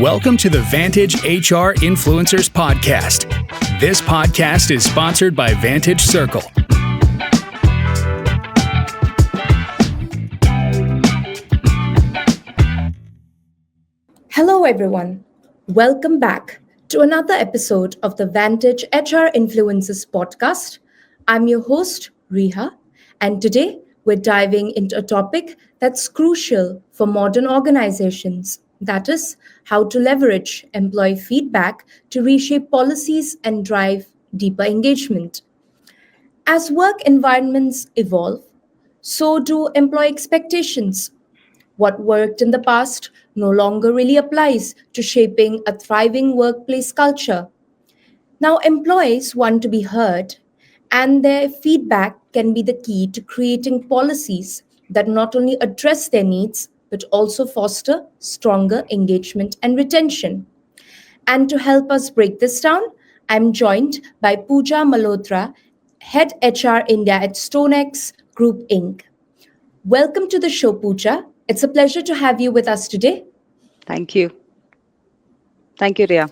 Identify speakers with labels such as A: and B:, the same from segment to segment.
A: Welcome to the Vantage HR Influencers Podcast. This podcast is sponsored by Vantage Circle.
B: Hello, everyone. Welcome back to another episode of the Vantage HR Influencers Podcast. I'm your host, Riha, and today we're diving into a topic that's crucial for modern organizations. That is, how to leverage employee feedback to reshape policies and drive deeper engagement. As work environments evolve, so do employee expectations. What worked in the past no longer really applies to shaping a thriving workplace culture. Now, employees want to be heard, and their feedback can be the key to creating policies that not only address their needs but also foster stronger engagement and retention. And to help us break this down, I'm joined by Pooja Malhotra, Head HR India at StoneX Group Inc. Welcome to the show, Pooja. It's a pleasure to have you with us today.
C: Thank you. Thank you, Riha.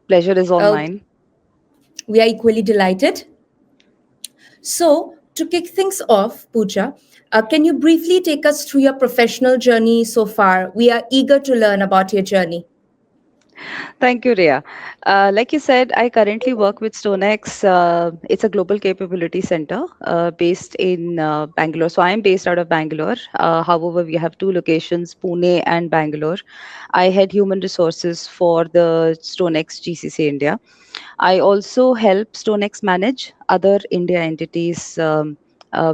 C: Pleasure is all
B: Uh,
C: mine.
B: we are equally delighted. So, to kick things off, Pooja, can you briefly take us through your professional journey so far? We are eager to learn about your journey.
C: Thank you, Riha. Like you said, I currently work with StoneX. It's a global capability center based in Bangalore. So I'm based out of Bangalore. However, we have two locations, Pune and Bangalore. I head human resources for the StoneX GCC India. I also help StoneX manage other India entities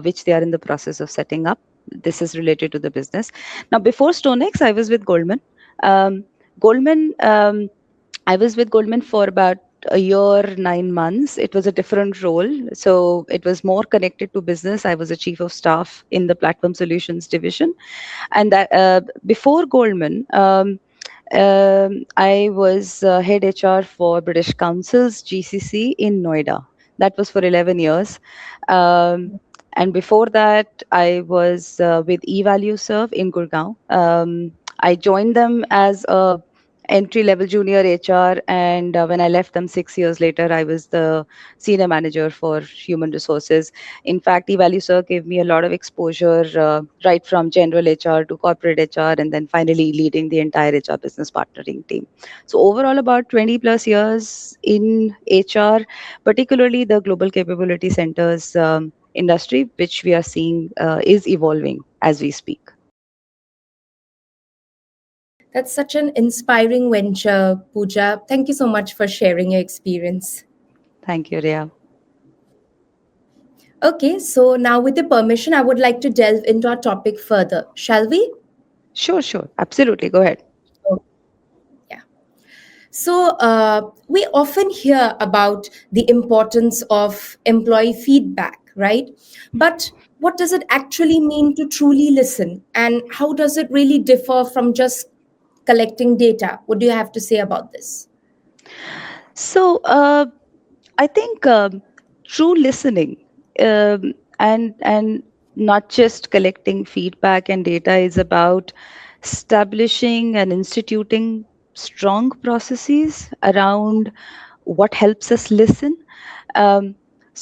C: which they are in the process of setting up. This is related to the business. Now, before StoneX, I was with Goldman. Um, Goldman, I was with Goldman for about a year, 9 months. It was a different role. So it was more connected to business. I was a chief of staff in the platform solutions division. And that before Goldman, I was head HR for British Council's GCC in Noida. That was for 11 years. And before that, I was with eValueServe in Gurgaon. I joined them as a entry level junior HR, and when I left them 6 years later, I was the senior manager for human resources. In fact, eValueServe gave me a lot of exposure, right from general HR to corporate HR, and then finally leading the entire HR business partnering team. So overall, about 20 plus years in HR, particularly the global capability centers industry, which we are seeing is evolving as we speak.
B: That's such an inspiring venture, Pooja. Thank you so much for sharing your experience.
C: Thank you, Riya.
B: Okay, so now with your permission, I would like to delve into our topic further. Shall we?
C: Sure. Absolutely. Go ahead.
B: Oh, yeah. So, we often hear about the importance of employee feedback, right? But what does it actually mean to truly listen? And how does it really differ from just collecting data? What do you have to say about this?
C: So, I think true listening and not just collecting feedback and data is about establishing and instituting strong processes around what helps us listen. Um,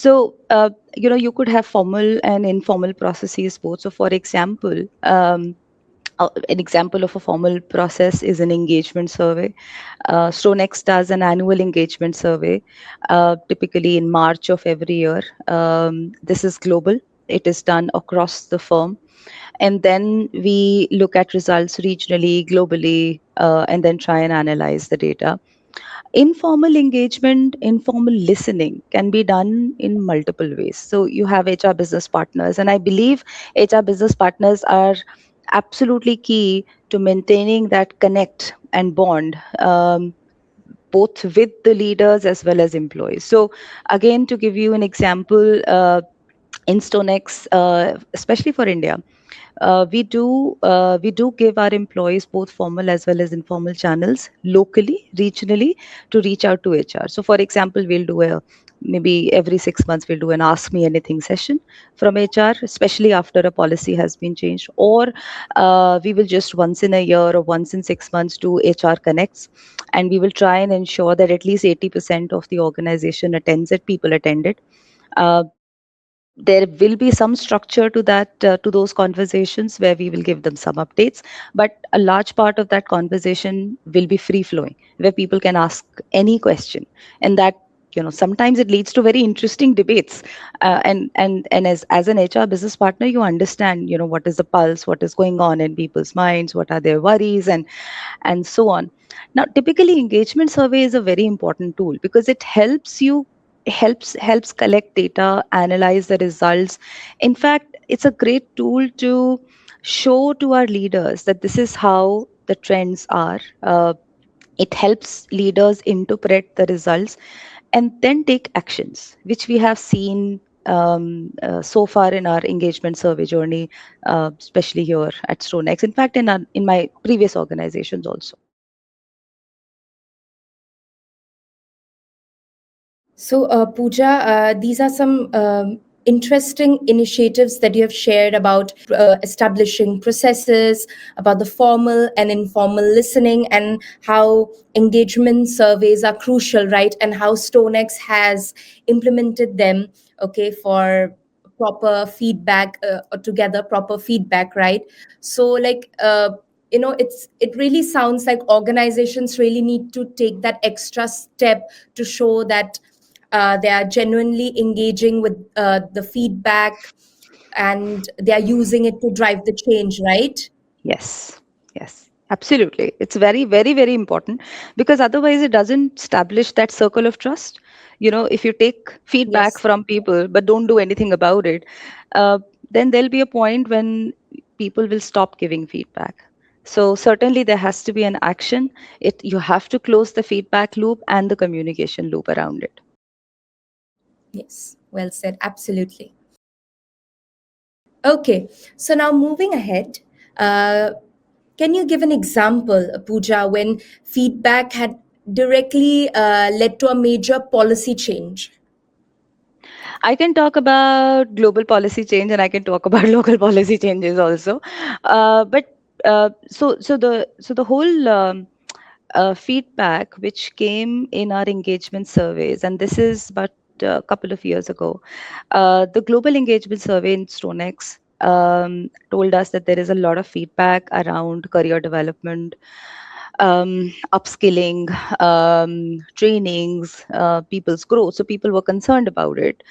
C: you could have formal and informal processes both. So, for example, an example of a formal process is an engagement survey. StoneX does an annual engagement survey, typically in March of every year. This is global. It is done across the firm. And then we look at results regionally, globally, and then try and analyze the data. Informal engagement, informal listening can be done in multiple ways. So you have HR business partners, and I believe HR business partners are absolutely key to maintaining that connect and bond, both with the leaders as well as employees. So again, to give you an example, in StoneX, especially for India, we do give our employees both formal as well as informal channels locally, regionally, to reach out to HR. So, for example, we'll do a maybe every 6 months we'll do an ask me anything session from HR, especially after a policy has been changed, or we will just once in a year or once in 6 months do HR connects, and we will try and ensure that at least 80% of the organization attends it, people attend it. Uh, there will be some structure to that, to those conversations, where we will give them some updates, but a large part of that conversation will be free flowing, where people can ask any question, and that, sometimes it leads to very interesting debates. And as an HR business partner, you understand, what is the pulse, what is going on in people's minds, what are their worries, and so on. Now, typically, engagement survey is a very important tool because it helps collect data, analyze the results. In fact, it's a great tool to show to our leaders that this is how the trends are. It helps leaders interpret the results and then take actions, which we have seen so far in our engagement survey journey, especially here at StoneX. In fact, in my previous organizations also.
B: So, Pooja, these are some interesting initiatives that you have shared about establishing processes, about the formal and informal listening, and how engagement surveys are crucial, right? And how StoneX has implemented them, okay, for proper feedback, or together proper feedback, right? So, like, it really sounds like organizations really need to take that extra step to show that they are genuinely engaging with the feedback, and they are using it to drive the change, right?
C: Yes, yes, absolutely. It's very, very, very important, because otherwise it doesn't establish that circle of trust. If you take feedback
B: Yes.
C: from people but don't do anything about it, uh, then there'll be a point when people will stop giving feedback. So certainly there has to be an action. You have to close the feedback loop and the communication loop around it.
B: Yes, well said. Absolutely. Okay, so now moving ahead, uh, can you give an example, Pooja, when feedback had directly led to a major policy change?
C: I can talk about global policy change, and I can talk about local policy changes also. But so the whole feedback which came in our engagement surveys, and this is but a couple of years ago, the global engagement survey in StoneX told us that there is a lot of feedback around career development, upskilling, trainings, people's growth. So people were concerned about it,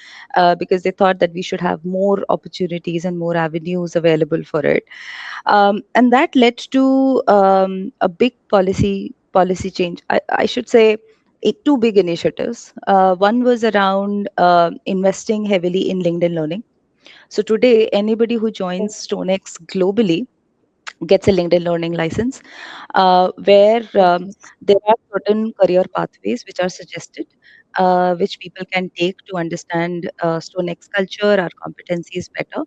C: because they thought that we should have more opportunities and more avenues available for it, and that led to a big policy change. I should say two big initiatives. One was around investing heavily in LinkedIn learning. So today, anybody who joins StoneX globally gets a LinkedIn learning license, where there are certain career pathways which are suggested, which people can take to understand StoneX culture, our competencies better,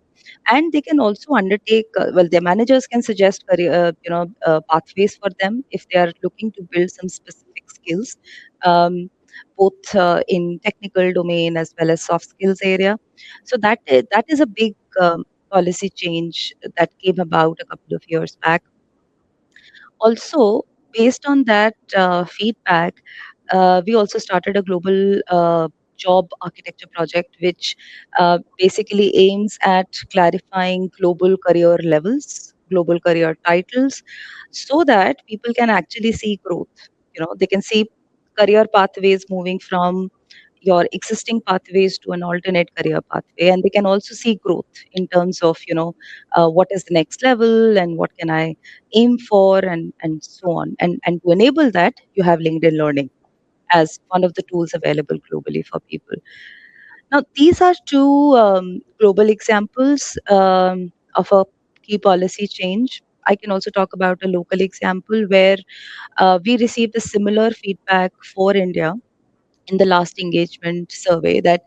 C: and they can also undertake. Well, their managers can suggest career, pathways for them if they are looking to build some specific skills, um, both in technical domain as well as soft skills area. So that is a big policy change that came about a couple of years back. Also, based on that feedback, we also started a global job architecture project, which basically aims at clarifying global career levels, global career titles, so that people can actually see growth. They can see career pathways moving from your existing pathways to an alternate career pathway, and they can also see growth in terms of, what is the next level and what can I aim for, and so on. And to enable that, you have LinkedIn learning as one of the tools available globally for people. Now, these are two global examples of a key policy change. I can also talk about a local example where we received a similar feedback for India in the last engagement survey, that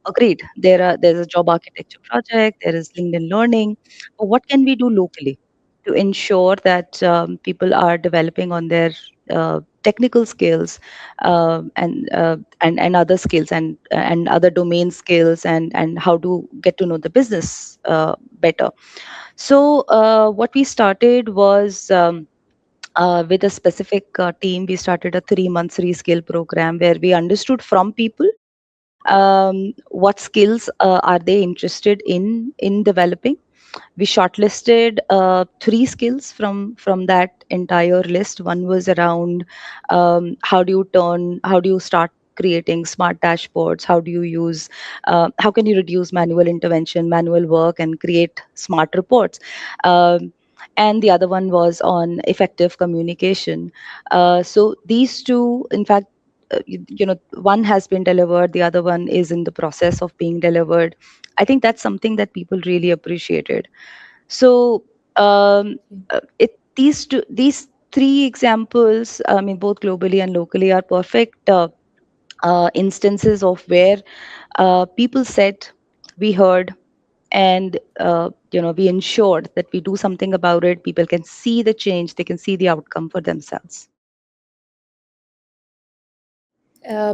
C: agreed, there's a job architecture project, there is LinkedIn learning, but what can we do locally to ensure that people are developing on their technical skills, and other skills, and other domain skills, and how to get to know the business better. So what we started was, with a specific team, we started a 3 months reskill program where we understood from people what skills are they interested in developing. We shortlisted three skills from that entire list. One was around, how do you start creating smart dashboards, how do you use, how can you reduce manual intervention, manual work, and create smart reports. Um, and the other one was on effective communication. So these two, in fact, one has been delivered, the other one is in the process of being delivered. I think that's something that people really appreciated. So these three examples, I mean, both globally and locally, are perfect instances of where people said, we heard, and we ensured that we do something about it. People can see the change, they can see the outcome for themselves.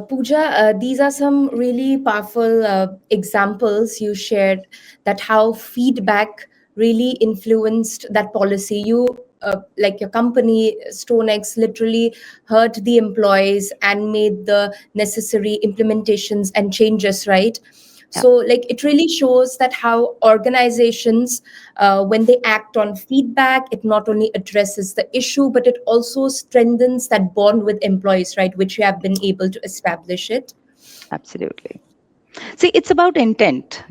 B: Pooja, these are some really powerful examples you shared, that how feedback really influenced that policy. Like your company, StoneX, literally heard the employees and made the necessary implementations and changes, right?
C: Yeah,
B: So, like, it really shows that how organizations, when they act on feedback, it not only addresses the issue, but it also strengthens that bond with employees, right? Which you have been able to establish it.
C: absolutely. See, it's about intent,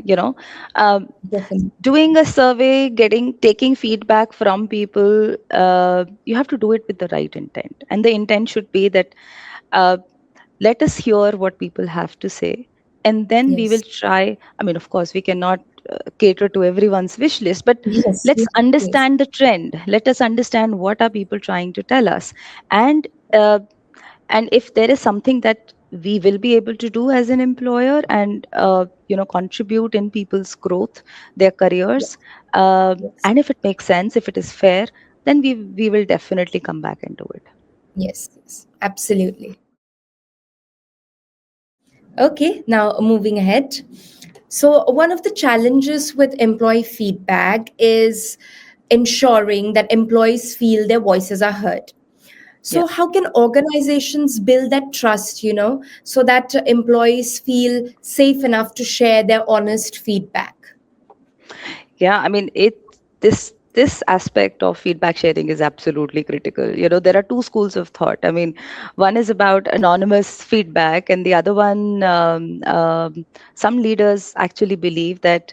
C: um,
B: Definitely.
C: doing a survey, taking feedback from people. You have to do it with the right intent, and the intent should be that, uh, let us hear what people have to say, and then we will
B: Yes.
C: try. I mean, of course, we cannot cater to everyone's wish list, but
B: Yes.
C: let's
B: Yes.
C: understand the trend. Let us understand what are people trying to tell us. And uh, and if there is something that we will be able to do as an employer, and contribute in people's growth, their careers,
B: Yes.
C: and
B: Yes.
C: if it makes sense, if it is fair, then we will definitely come back and do it.
B: Yes. Yes. Absolutely. Okay. Now moving ahead. So, one of the challenges with employee feedback is ensuring that employees feel their voices are heard.
C: Yeah.
B: So, how can organizations build that trust, so that employees feel safe enough to share their honest feedback?
C: Yeah, I mean, this aspect of feedback sharing is absolutely critical. There are two schools of thought. I mean, one is about anonymous feedback, and the other one, some leaders actually believe that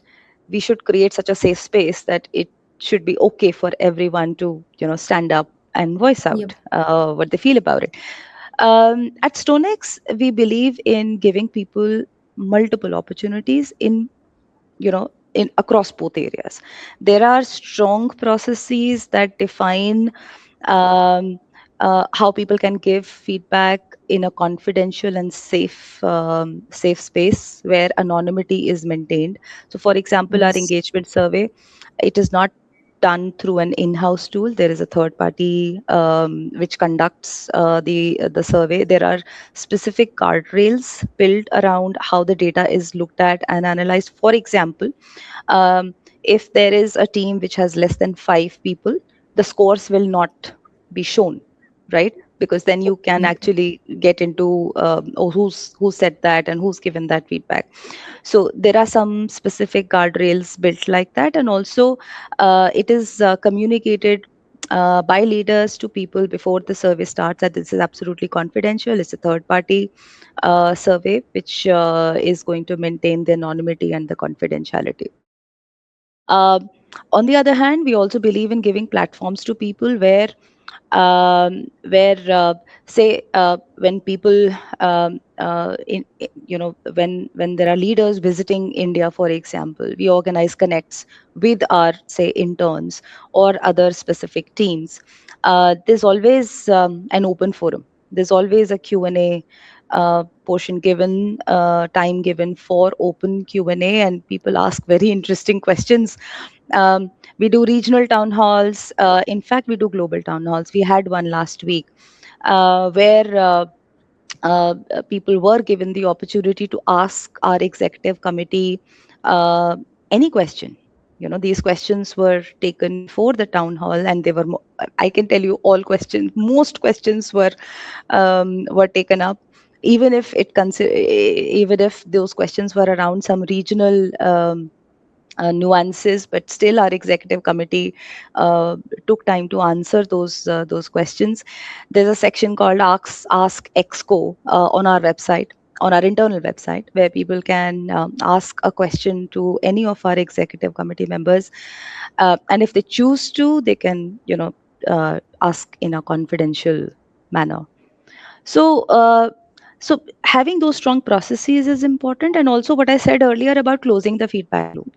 C: we should create such a safe space that it should be okay for everyone to, stand up and voice
B: Yep.
C: out what they feel about it. At StoneX, we believe in giving people multiple opportunities in across both areas. There are strong processes that define, um, how people can give feedback in a confidential and safe space where anonymity is maintained. So, for example, our
B: Yes.
C: engagement survey, it is not done through an in-house tool. There is a third party which conducts the survey. There are specific guardrails built around how the data is looked at and analyzed. For example, um, if there is a team which has less than 5 people, the scores will not be shown, right? Because then you can actually get into, oh, who said that and who's given that feedback. So there are some specific guardrails built like that, and also it is communicated by leaders to people before the survey starts, that this is absolutely confidential. It's a third party survey which is going to maintain the anonymity and the confidentiality. Um, on the other hand, we also believe in giving platforms to people where say, when people, when there are leaders visiting India, for example, we organize connects with our, say, interns or other specific teams. There's always an open forum. There's always a Q&A portion given, time given for open Q&A, and people ask very interesting questions. We do regional town halls. In fact, we do global town halls. We had one last week. where people were given the opportunity to ask our executive committee uh, any question. These questions were taken before the town hall, and they were, I can tell you, most questions were taken up, even if those questions were around some regional nuances, but still our executive committee uh, took time to answer those questions. There's a section called Ask Exco on our website, on our internal website, where people can ask a question to any of our executive committee members, and if they choose to, they can ask in a confidential manner. So, having those strong processes is important, and also what I said earlier about closing the feedback loop.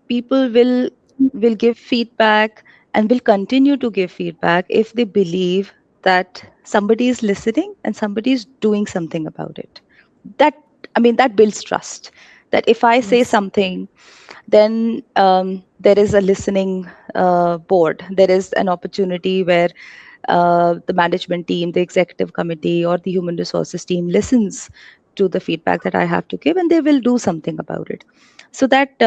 C: People will give feedback and will continue to give feedback if they believe that somebody is listening and somebody is doing something about it. That, I mean, that builds trust. That if I say
B: Yes.
C: something, then there is a listening board. There is an opportunity where the management team, the executive committee, or the human resources team listens to the feedback that I have to give, and they will do something about it. So that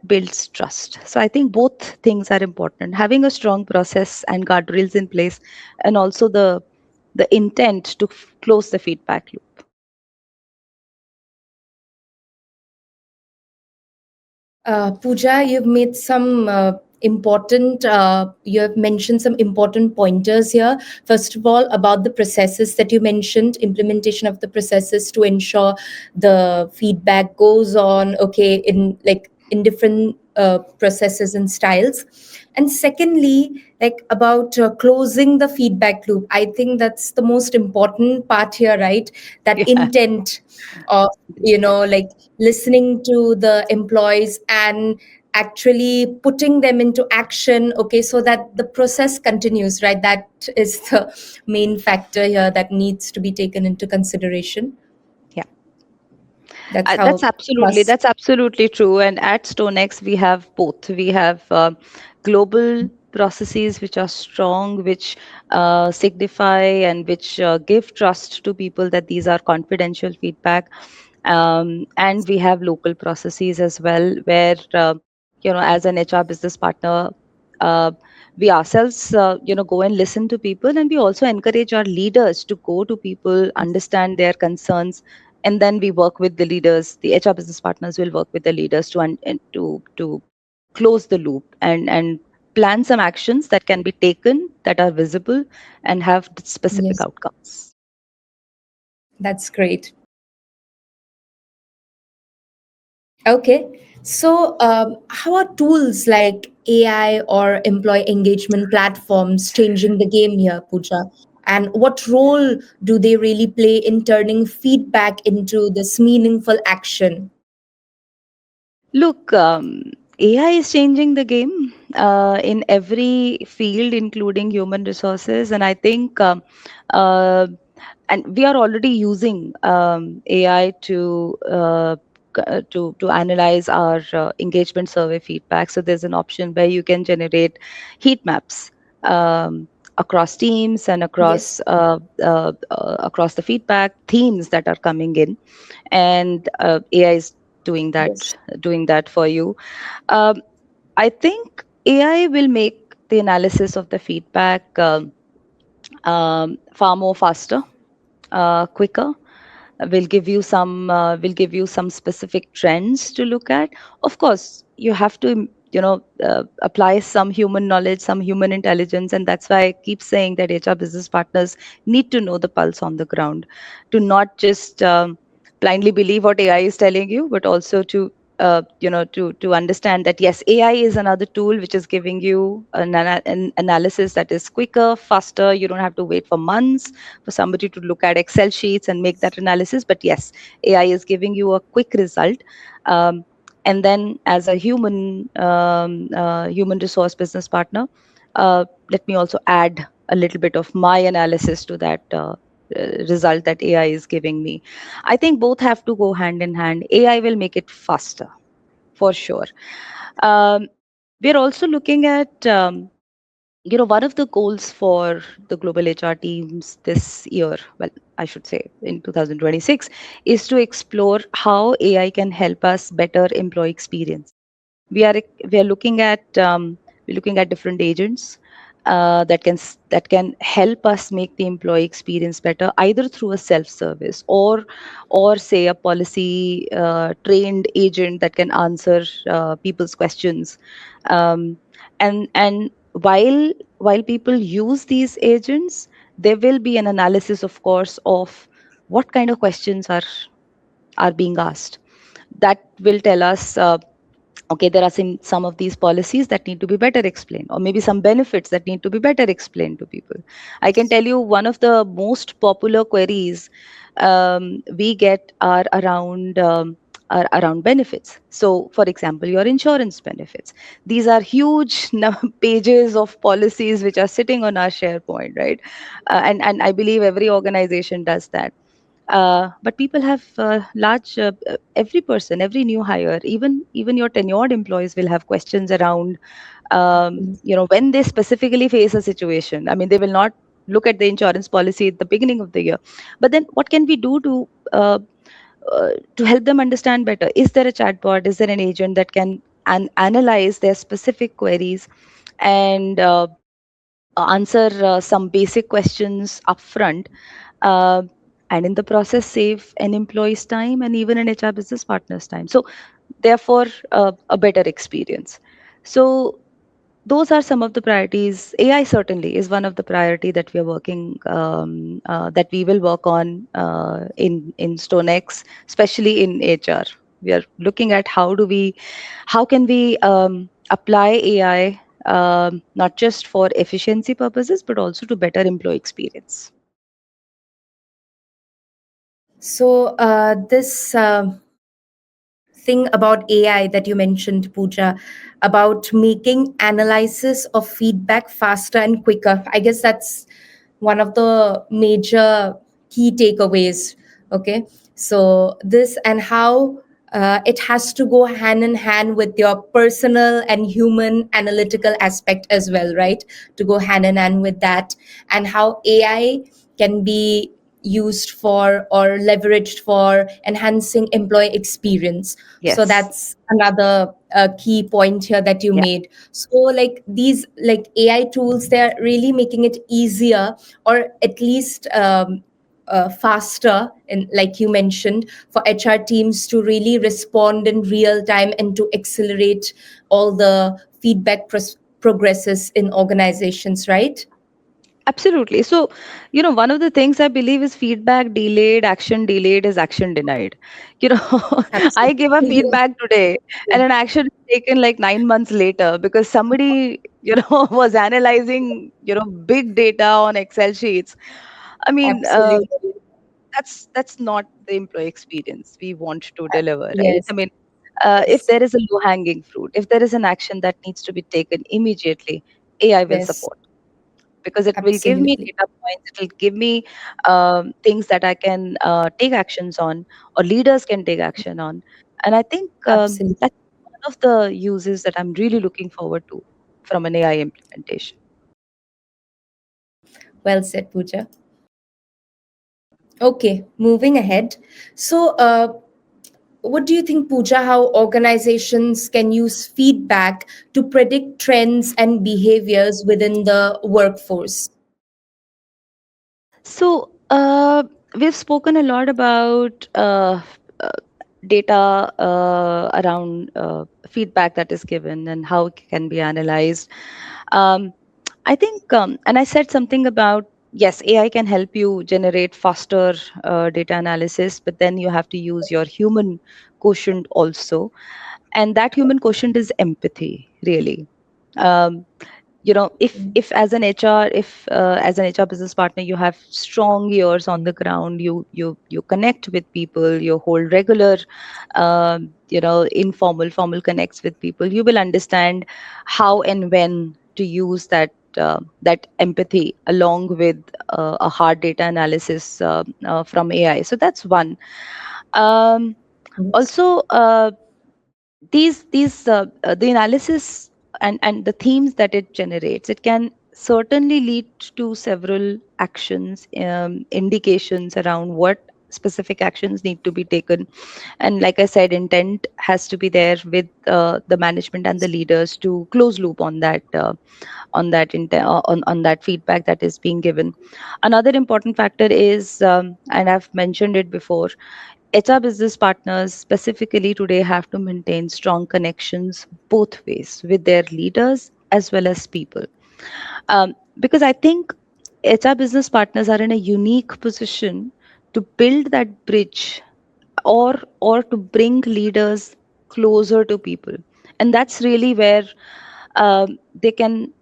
C: builds trust. So I think both things are important: having a strong process and guardrails in place, and also the intent to close the feedback loop.
B: Pooja, you've made some you have mentioned some important pointers here. First of all, about the processes that you mentioned, implementation of the processes to ensure the feedback goes on, okay, in different processes and styles. And secondly, like about closing the feedback loop, I think that's the most important part here, right? That
C: Yeah.
B: intent of, like listening to the employees and actually putting them into action, okay, so that the process continues, right? That is the main factor here that needs to be taken into consideration.
C: Yeah.
B: That's
C: That's
B: how
C: absolutely
B: trust.
C: that's absolutely true. And at StoneX, we have both. We have global processes which are strong, which signify and which give trust to people that these are confidential feedback. And we have local processes as well, where as an HR business partner, uh, we ourselves go and listen to people, and we also encourage our leaders to go to people, understand their concerns, and then we work with the leaders. The HR business partners will work with the leaders to close the loop and plan some actions that can be taken, that are visible, and have specific
B: Yes,
C: outcomes.
B: that's great. Okay. So, how are tools like AI or employee engagement platforms changing the game here, Pooja? And what role do they really play in turning feedback into this meaningful action?
C: Look, AI is changing the game in every field, including human resources, and I think, uh, and we are already using AI to analyze our engagement survey feedback. So there's an option where you can generate heat maps um, across teams and
B: Yes,
C: across the feedback themes that are coming in, and AI is doing
B: yes,
C: that for you. Um, I think AI will make the analysis of the feedback far more faster, quicker. Will give you some specific trends to look at. Of course, you have to apply some human knowledge, some human intelligence, and that's why I keep saying that HR business partners need to know the pulse on the ground, to not just blindly believe what AI is telling you, but also to understand that yes, AI is another tool which is giving you an analysis that is quicker, faster. You don't have to wait for months for somebody to look at Excel sheets and make that analysis. But yes, AI is giving you a quick result. Um, and then, as a human resource business partner, let me also add a little bit of my analysis to that result that AI is giving me. I think both have to go hand in hand. AI will make it faster, for sure. Um, we're also looking at One of the goals for the global HR teams this year, well, I should say in 2026, is to explore how AI can help us better employee experience. we are we are looking at we're looking at different agents that can help us make the employee experience better, either through a self service, or say a policy trained agent that can answer people's questions. Um, and and while people use these agents, there will be an analysis, of course, of what kind of questions are being asked. That will tell us, okay, there are some of these policies that need to be better explained, or maybe some benefits that need to be better explained to people. I can tell you one of the most popular queries we get are around benefits. So, for example, your insurance benefits. These are huge pages of policies which are sitting on our SharePoint, right? And I believe every organization does that. But people have every person, every new hire, even your tenured employees will have questions around, when they specifically face a situation. I mean, they will not look at the insurance policy at the beginning of the year, but then what can we do to help them understand better? Is there a chatbot? Is there an agent that can analyze their specific queries and answer some basic questions upfront, uh, and in the process save an employee's time and even an HR business partner's time. So therefore, a better experience. So those are some of the priorities. AI certainly is one of the priority that we are working, that we will work on in StoneX, especially in HR. We are looking at how can we apply AI, not just for efficiency purposes, but also to better employee experience.
B: So, this thing about AI that you mentioned, Pooja, about making analysis of feedback faster and quicker. I guess that's one of the major key takeaways. Okay. So, this and how it has to go hand in hand with your personal and human analytical aspect as well, right? To go hand in hand with that, and how AI can be used for or leveraged for enhancing employee experience. So
C: Yes.
B: that's another key point here that you
C: Yeah.
B: made. So like these like AI tools, they're really making it easier, or at least faster, and like you mentioned, for HR teams to really respond in real time and to accelerate all the feedback progresses in organizations, right?
C: Absolutely. So, one of the things I believe is feedback delayed is action denied. You know, I give a
B: Absolutely.
C: feedback today and an action is taken like 9 months later because somebody, was analyzing, big data on Excel sheets. I mean,
B: Absolutely.
C: that's not the employee experience we want to deliver, right? I
B: Yes.
C: mean, if
B: Yes.
C: there is a low hanging fruit, if there is an action that needs to be taken immediately, AI will
B: Yes.
C: support, because it will give me
B: Absolutely.
C: data points, it will give me things that I can take actions on, or leaders can take action on. And I think
B: Absolutely.
C: that's one of the uses that I'm really looking forward to from an AI implementation.
B: Well said, Pooja. Okay, moving ahead. So, what do you think, Pooja, how organizations can use feedback to predict trends and behaviors within the workforce?
C: So, we've spoken a lot about uh, data around feedback that is given and how it can be analyzed. Um, I think, and I said something about, yes, AI can help you generate faster data analysis, but then you have to use your human quotient also. And that human quotient is empathy, really. Um, if as an HR, if as an HR business partner, you have strong ears on the ground, you connect with people, you hold regular, informal formal connects with people, you will understand how and when to use that empathy along with a hard data analysis from AI. So that's one. um,
B: Yes.
C: Also, these the analysis and the themes that it generates, it can certainly lead to several actions, indications around what specific actions need to be taken. And like I said, intent has to be there with the management and the leaders to close loop on that, on that feedback that is being given. Another important factor is, and I've mentioned it before, HR business partners specifically today have to maintain strong connections both ways with their leaders as well as people. Because I think HR business partners are in a unique position to build that bridge, or to bring leaders closer to people. And that's really where they can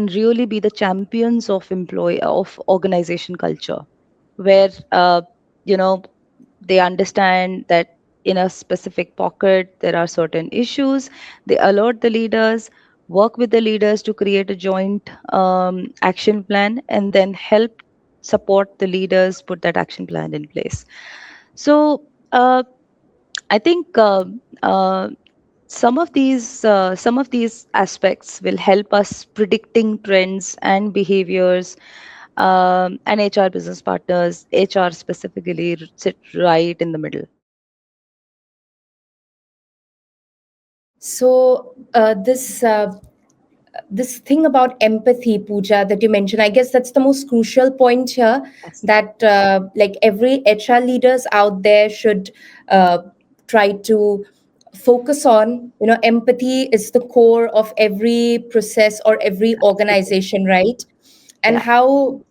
C: really be the champions of employee of organization culture, where you know they understand that in a specific pocket there are certain issues. They alert the leaders, work with the leaders to create a joint action plan, and then help support the leaders put that action plan in place. So I think some of these aspects will help us predicting trends and behaviors. And HR business partners, HR specifically, sit right in the middle.
B: So this thing about empathy, Pooja, that you mentioned, I guess that's the most crucial point here.
C: Yes.
B: That like every HR leaders out there should uh, try to focus on. Empathy is the core of every process or every
C: Absolutely.
B: organization, right? And
C: Yeah.
B: how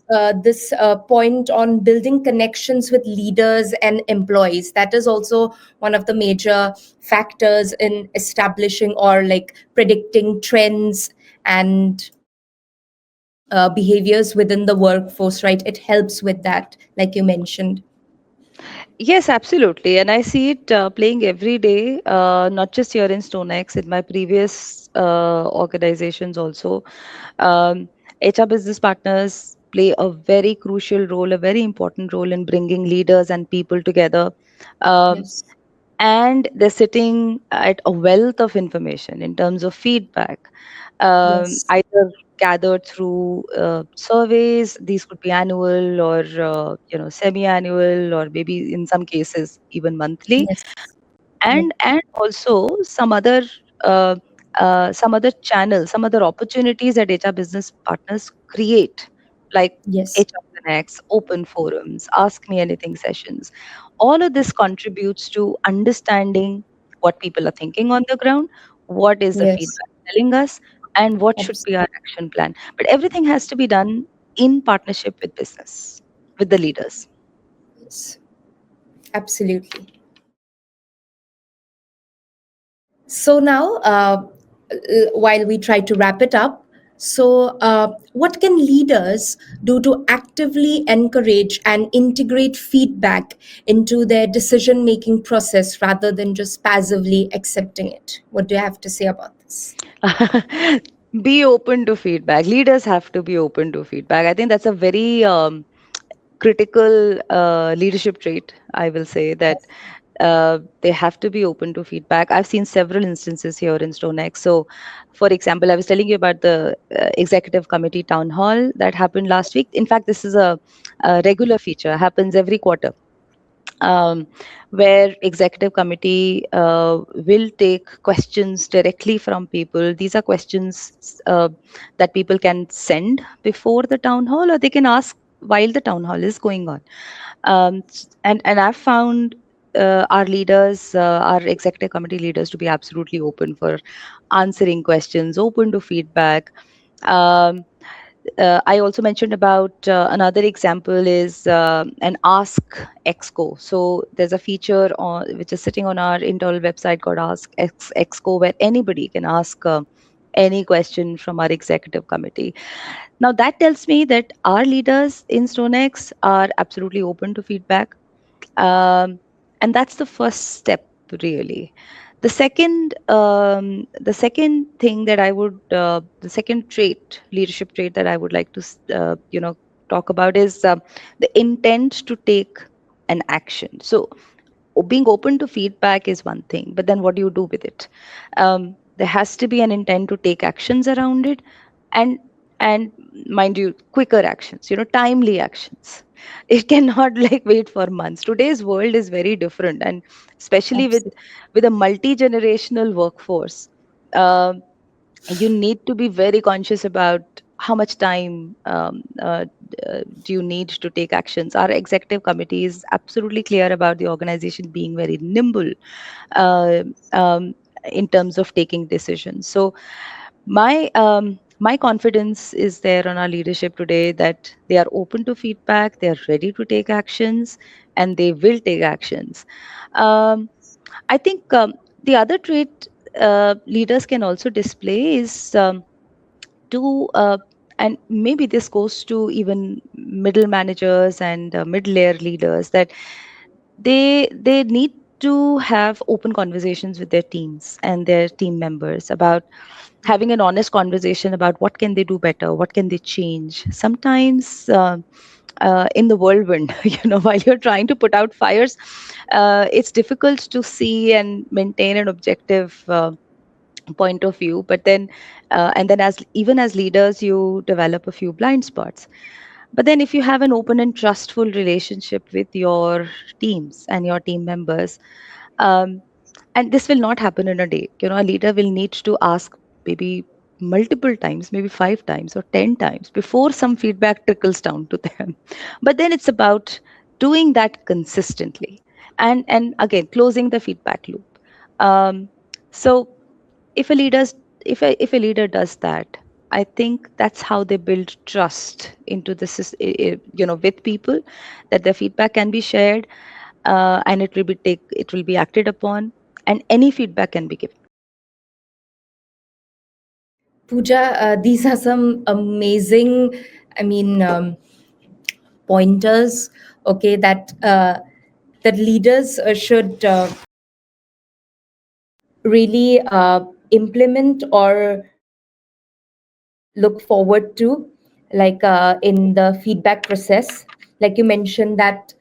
B: this point on building connections with leaders and employees, that is also one of the major factors in establishing or like predicting trends and behaviors within the workforce, right? It helps with that, like you mentioned.
C: Yes, absolutely. And I see it playing every day, not just here in StoneX, in my previous organizations also. Um, HR business partners play a very crucial role, a very important role in bringing leaders and people together. Um,
B: Yes.
C: and they're sitting at a wealth of information in terms of feedback,
B: Yes.
C: either gathered through surveys. These could be annual or semi-annual, or maybe in some cases even monthly,
B: Yes. Yep.
C: and also uh, some other channels, some other opportunities that HR business partners create, like
B: Yes.
C: HR Connects, open forums, Ask Me Anything sessions. All of this contributes to understanding what people are thinking on the ground, what is the
B: Yes.
C: feedback telling us, and what should be our action plan. But everything has to be done in partnership with business, with the leaders.
B: Yes. Absolutely. So now, while we try to wrap it up, so what can leaders do to actively encourage and integrate feedback into their decision making process rather than just passively accepting it? What do you have to say about this?
C: Be open to feedback. Leaders have to be open to feedback. I think that's a very critical leadership trait. I will say that they have to be open to feedback. I've seen several instances here in StoneX. So, for example, I was telling you about the executive committee town hall that happened last week. In fact, this is a regular feature, happens every quarter, um, where executive committee will take questions directly from people. These are questions that people can send before the town hall, or they can ask while the town hall is going on. And I've found our leaders, our executive committee leaders, to be absolutely open for answering questions, open to feedback. Um, I also mentioned about another example is an Ask Exco. So there's a feature which is sitting on our internal website called Exco, where anybody can ask any question from our executive committee. Now that tells me that our leaders in StoneX are absolutely open to feedback, um, and that's the first step, really. The second thing that I would, the second trait, leadership trait that I would like to talk about is the intent to take an action. So being open to feedback is one thing, but then what do you do with it? There has to be an intent to take actions around it. and and mind you, quicker actions, timely actions. It cannot like wait for months. Today's world is very different, and especially with
B: Absolutely.
C: with a multi-generational workforce. um, you need to be very conscious about how much time do you need to take actions. Our executive committee is absolutely clear about the organization being very nimble uh, um, in terms of taking decisions. So my confidence is there on our leadership today that they are open to feedback, they are ready to take actions, and they will take actions. um, I think the other trait leaders can also display is to and maybe this goes to even middle managers and mid layer leaders, that they need to have open conversations with their teams and their team members about having an honest conversation about what can they do better, what can they change. Sometimes in the whirlwind, while you're trying to put out fires, it's difficult to see and maintain an objective point of view. But then and then as even as leaders, you develop a few blind spots. But then if you have an open and trustful relationship with your teams and your team members, um, and this will not happen in a day. A leader will need to ask maybe multiple times, maybe 5 times or 10 times before some feedback trickles down to them. But then it's about doing that consistently, and again closing the feedback loop. So if a leader's if a leader does that, I think that's how they build trust into the with people, that their feedback can be shared, and it will be acted upon, and any feedback can be given.
B: Pooja, these are some amazing, I mean, pointers. Okay, that leaders should really implement or look forward to, like in the feedback process. Like you mentioned, that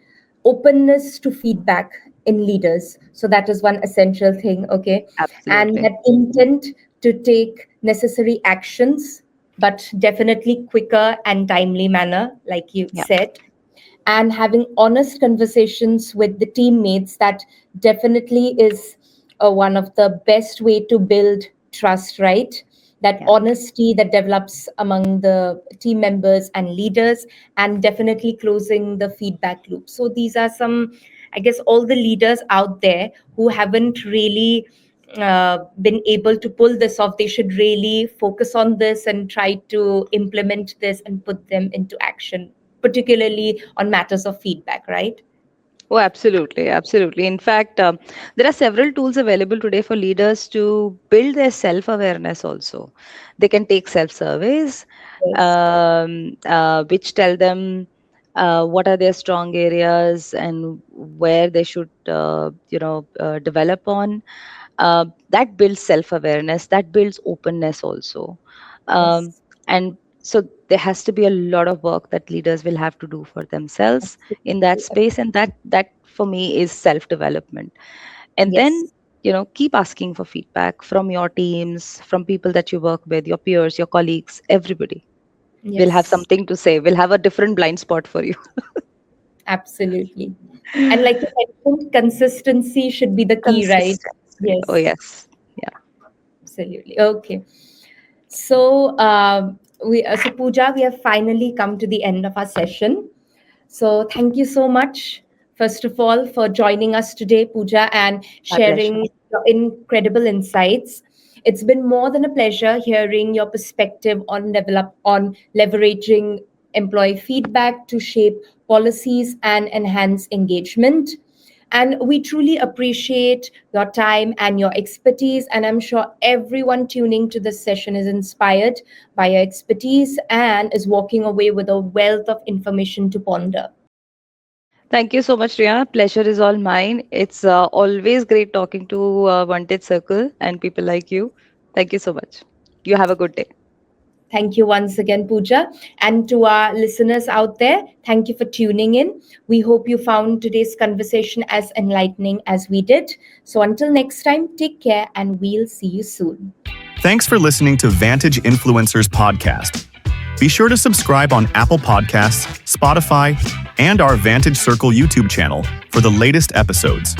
B: openness to feedback in leaders, so that is one essential thing. Okay, and
C: Absolutely.
B: that intent to take necessary actions, but definitely quicker and timely manner, like you
C: Yeah.
B: said. And having honest conversations with the teammates, that definitely is one of the best way to build trust, right? That
C: Yeah.
B: honesty that develops among the team members and leaders, and definitely closing the feedback loop. So these are some, I guess, all the leaders out there who haven't really been able to pull this off, they should really focus on this and try to implement this and put them into action, particularly on matters of feedback, right?
C: Oh, absolutely, absolutely. In fact, there are several tools available today for leaders to build their self-awareness also. They can take self-surveys,
B: Yes.
C: which tell them what are their strong areas and where they should, develop on. That builds self-awareness, that builds openness also. Um,
B: Yes.
C: and so there has to be a lot of work that leaders will have to do for themselves in that
B: Absolutely.
C: space, and that for me is self development. And then,
B: Yes.
C: keep asking for feedback from your teams, from people that you work with, your peers, your colleagues. Everybody will have
B: Yes.
C: something to say, will have a different blind spot for you.
B: Absolutely. And like you mentioned, consistency should be the key, right?
C: Consistency. Oh
B: Yes.
C: yes. Yeah.
B: Absolutely. Okay. So, so Pooja, we have finally come to the end of our session. So, thank you so much, first of all, for joining us today, Pooja, and
C: My pleasure.
B: sharing your incredible insights. It's been more than a pleasure hearing your perspective on leveraging employee feedback to shape policies and enhance engagement. And we truly appreciate your time and your expertise. And I'm sure everyone tuning to this session is inspired by your expertise and is walking away with a wealth of information to ponder.
C: Thank you so much, Riya. Pleasure is all mine. It's always great talking to Vantage Circle and people like you. Thank you so much. You have a good day.
B: Thank you once again, Pooja. And to our listeners out there, thank you for tuning in. We hope you found today's conversation as enlightening as we did. So until next time, take care and we'll see you soon.
A: Thanks for listening to Vantage Influencers Podcast.
D: Be sure to subscribe on Apple Podcasts, Spotify, and our Vantage Circle YouTube channel for the latest episodes.